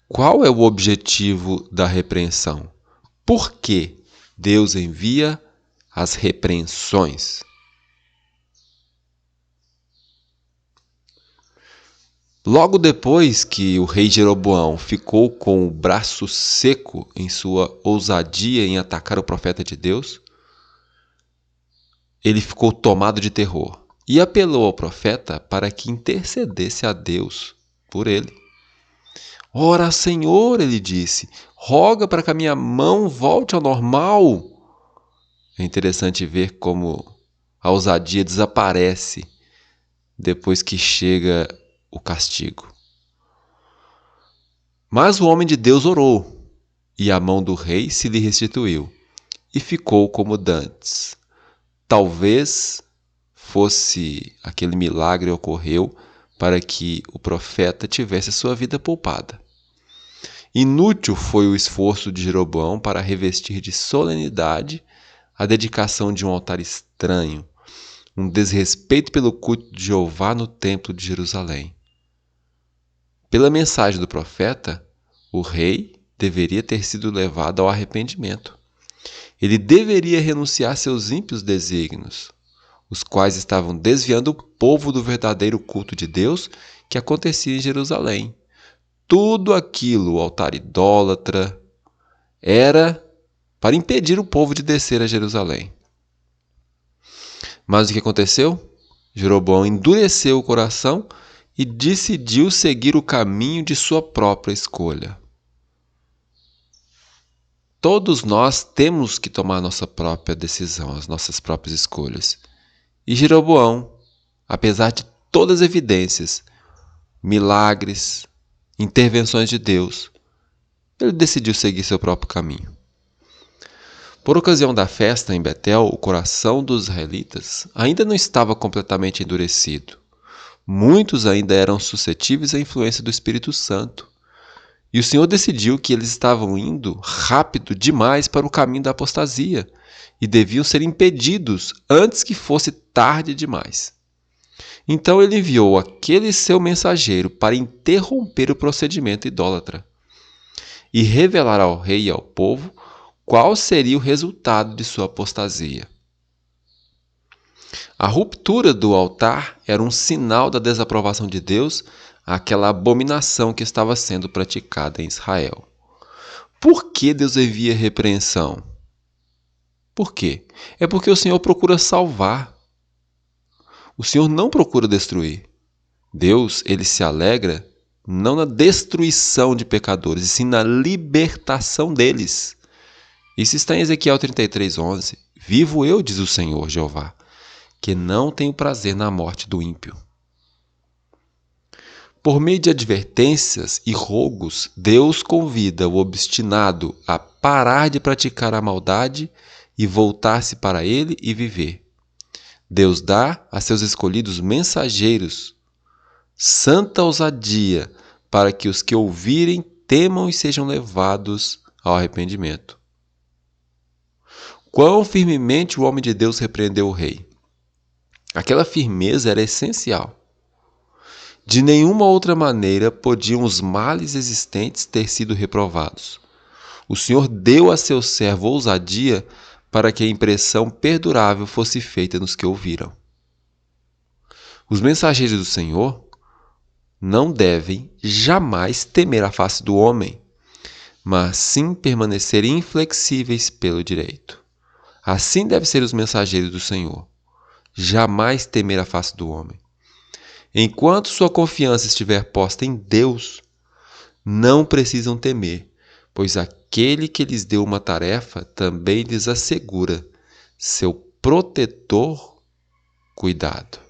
Qual é o objetivo da repreensão? Por que Deus envia as repreensões? Logo depois que o rei Jeroboão ficou com o braço seco em sua ousadia em atacar o profeta de Deus, ele ficou tomado de terror e apelou ao profeta para que intercedesse a Deus por ele. Ora, Senhor, ele disse, roga para que a minha mão volte ao normal. É interessante ver como a ousadia desaparece depois que chega o castigo. Mas o homem de Deus orou, e a mão do rei se lhe restituiu, e ficou como dantes. Talvez fosse aquele milagre ocorreu para que o profeta tivesse sua vida poupada. Inútil foi o esforço de Jeroboão para revestir de solenidade a dedicação de um altar estranho, um desrespeito pelo culto de Jeová no templo de Jerusalém. Pela mensagem do profeta, o rei deveria ter sido levado ao arrependimento. Ele deveria renunciar seus ímpios desígnios, os quais estavam desviando o povo do verdadeiro culto de Deus que acontecia em Jerusalém. Tudo aquilo, o altar idólatra, era para impedir o povo de descer a Jerusalém. Mas o que aconteceu? Jeroboão endureceu o coração e decidiu seguir o caminho de sua própria escolha. Todos nós temos que tomar nossa própria decisão, as nossas próprias escolhas. E Jeroboão, apesar de todas as evidências, milagres, intervenções de Deus, ele decidiu seguir seu próprio caminho. Por ocasião da festa em Betel, o coração dos israelitas ainda não estava completamente endurecido. Muitos ainda eram suscetíveis à influência do Espírito Santo. E o Senhor decidiu que eles estavam indo rápido demais para o caminho da apostasia e deviam ser impedidos antes que fosse tarde demais. Então ele enviou aquele seu mensageiro para interromper o procedimento idólatra e revelar ao rei e ao povo qual seria o resultado de sua apostasia. A ruptura do altar era um sinal da desaprovação de Deus àquela abominação que estava sendo praticada em Israel. Por que Deus envia repreensão? Por quê? É porque o Senhor procura salvar. O Senhor não procura destruir. Deus, ele se alegra não na destruição de pecadores, e sim na libertação deles. Isso está em Ezequiel 33:11. Vivo eu, diz o Senhor Jeová, que não tenho prazer na morte do ímpio. Por meio de advertências e rogos, Deus convida o obstinado a parar de praticar a maldade e voltar-se para ele e viver. Deus dá a seus escolhidos mensageiros santa ousadia para que os que ouvirem temam e sejam levados ao arrependimento. Quão firmemente o homem de Deus repreendeu o rei. Aquela firmeza era essencial. De nenhuma outra maneira podiam os males existentes ter sido reprovados. O Senhor deu a seu servo ousadia para que a impressão perdurável fosse feita nos que ouviram. Os mensageiros do Senhor não devem jamais temer a face do homem, mas sim permanecer inflexíveis pelo direito. Assim devem ser os mensageiros do Senhor. Jamais temer a face do homem. Enquanto sua confiança estiver posta em Deus, não precisam temer, pois aquele que lhes deu uma tarefa também lhes assegura seu protetor cuidado.